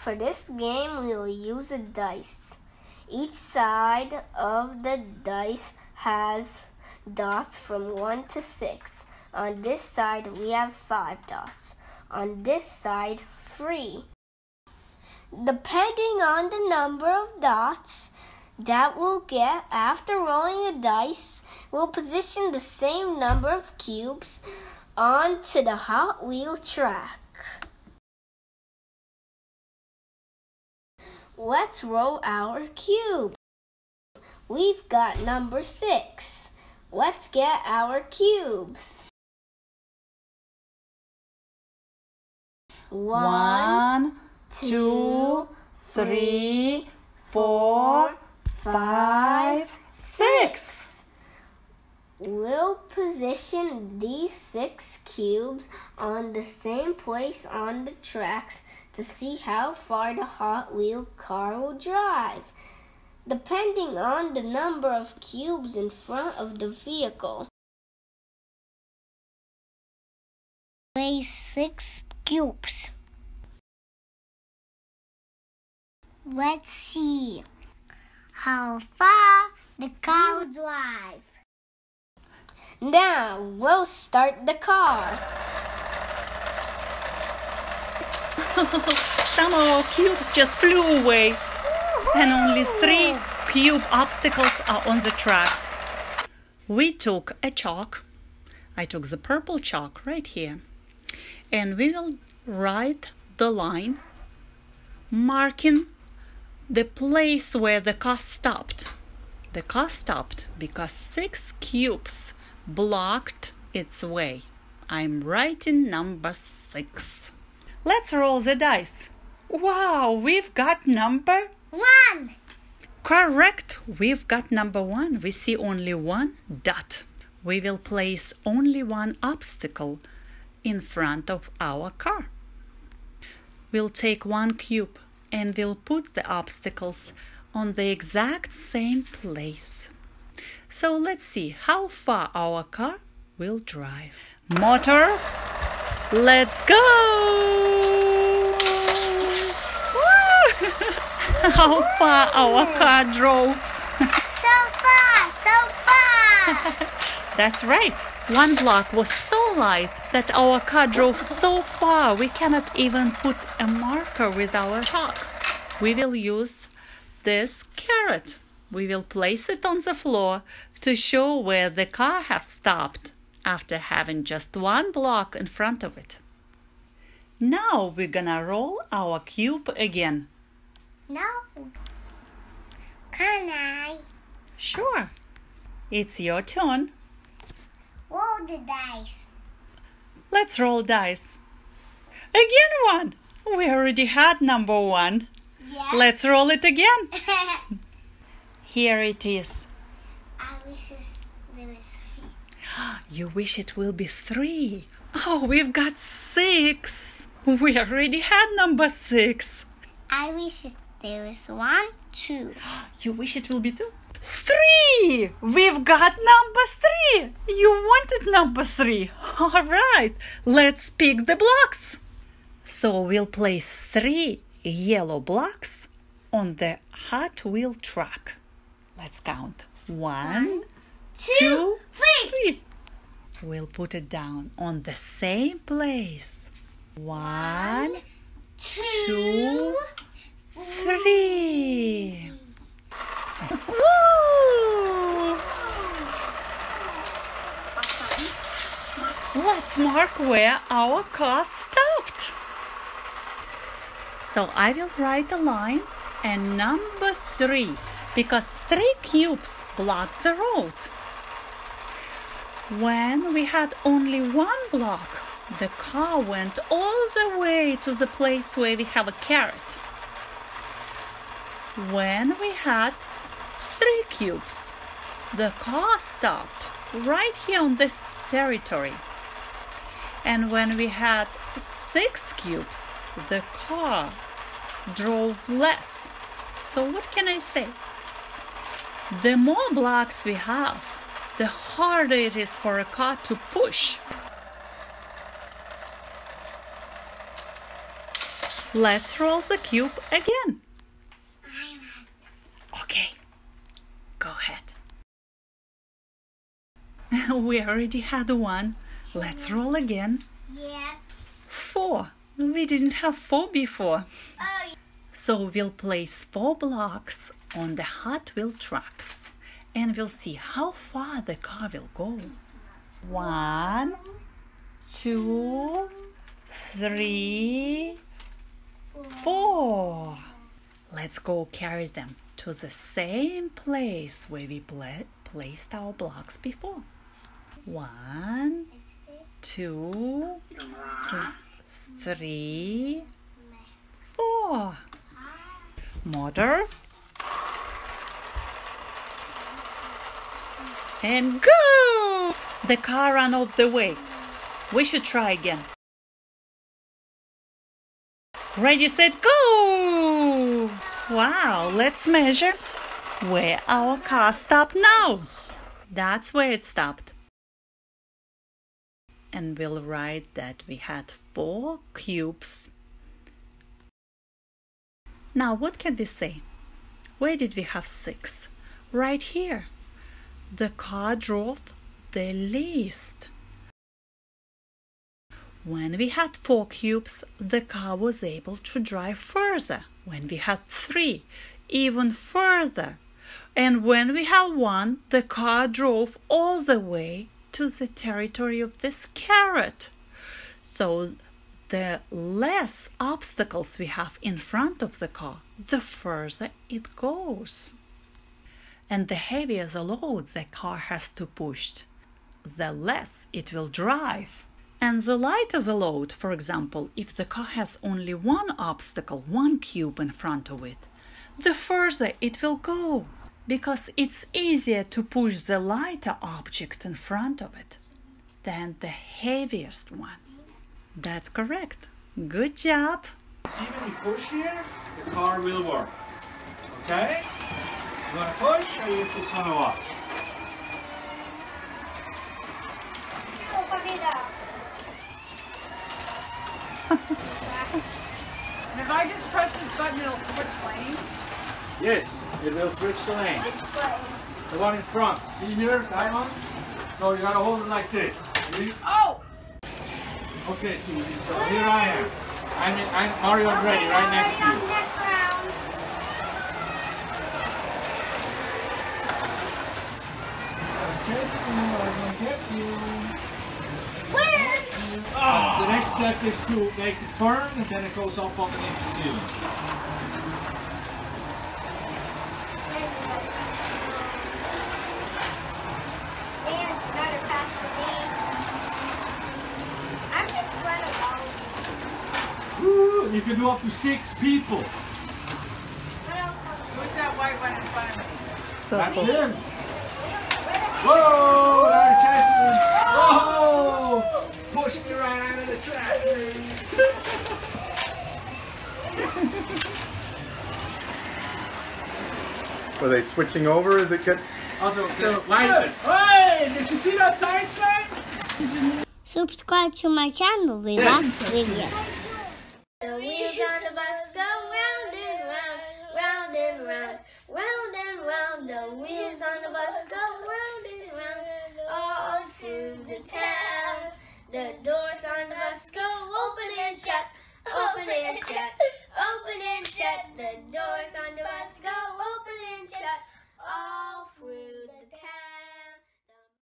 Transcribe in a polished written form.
For this game, we will use a dice. Each side of the dice has dots from 1 to 6. On this side, we have 5 dots. On this side, 3. Depending on the number of dots that we'll get after rolling a dice, we'll position the same number of cubes onto the Hot Wheel track. Let's roll our cube. We've got number 6. Let's get our cubes. 1, 2, 3, 4, 5, 6. We'll position these 6 cubes on the same place on the tracks to see how far the Hot Wheel car will drive, depending on the number of cubes in front of the vehicle. Place 6 cubes. Let's see how far the car will drive. Now we'll start the car. Some of our cubes just flew away, and only 3 cube obstacles are on the tracks. We took a chalk. I took the purple chalk right here, and we will write the line marking the place where the car stopped. The car stopped because 6 cubes blocked its way. I'm writing number 6. Let's roll the dice. Wow, we've got number 1. Correct, we've got number 1. We see only 1 dot. We will place only 1 obstacle in front of our car. We'll take 1 cube and we'll put the obstacles on the exact same place. So let's see how far our car will drive. Motor, let's go! How far our car drove. So far. That's right. 1 block was so light that our car drove so far we cannot even put a marker with our chalk. We will use this carrot. We will place it on the floor to show where the car has stopped after having just 1 block in front of it. Now we're gonna roll our cube again. No. Can I? Sure. It's your turn. Roll the dice. Let's roll dice. Again 1. We already had number 1. Yeah. Let's roll it again. Here it is. I wish there was 3. You wish it will be 3. Oh, we've got 6. We already had number 6. I wish there was 1, 2. You wish it will be 2? 3! We've got number 3. You wanted number 3. All right, let's pick the blocks. So we'll place 3 yellow blocks on the Hot Wheel track. Let's count. 1, 2, 3. We'll put it down on the same place. 1, 2, 3. Woo! Let's mark where our car stopped. So I will write a line and number 3 because 3 cubes blocked the road. When we had only 1 block, the car went all the way to the place where we have a carrot. When we had 3 cubes, the car stopped right here on this territory. And when we had 6 cubes, the car drove less. So what can I say? The more blocks we have, the harder it is for a car to push. Let's roll the cube again. Okay, go ahead. We already had one. Let's roll again. Yes. 4. We didn't have 4 before. Oh. So we'll place 4 blocks on the Hot Wheel tracks and we'll see how far the car will go. 1, 2, 3, 4. Let's go carry them to the same place where we placed our blocks before. 1, 2, 3, 4. Motor. And go! The car ran off the way. We should try again. Ready, set, go! Wow, let's measure where our car stopped now. That's where it stopped. And we'll write that we had 4 cubes. Now what can we say? Where did we have 6? Right here. The car drove the least. When we had 4 cubes, the car was able to drive further. When we had 3, even further. And when we had 1, the car drove all the way to the territory of this carrot. So the less obstacles we have in front of the car, the further it goes. And the heavier the load the car has to push, the less it will drive. And the lighter the load, for example, if the car has only 1 obstacle, 1 cube in front of it, the further it will go, because it's easier to push the lighter object in front of it than the heaviest one. That's correct. Good job. See, when you push here, the car will work. Okay? You want to push or you just want to watch? And if I just press this button, it'll switch lanes? Yes, it will switch the lane. Which button? The one in front. See here, that one? So you gotta hold it like this. Oh! Okay, Susie, so here I am. I'm Mario ready, right next to you. Next round. Testing, I'm gonna get you. Where? The next step is to make it firm and then it goes up underneath the ceiling. Woo, you can do up to 6 people. What's that white one in front of me? That's him. Whoa, Larry Chesson. Whoa, push me right out of the track. Are they switching over as it gets? Also, hey, did you see that side slam? Subscribe to my channel, Vivat Vivian. The wheels on the bus go round and round, round and round, round and round. The wheels on the bus go round and round, all through the town. The doors on the bus go open and shut, open and shut, open and shut. The doors on the bus go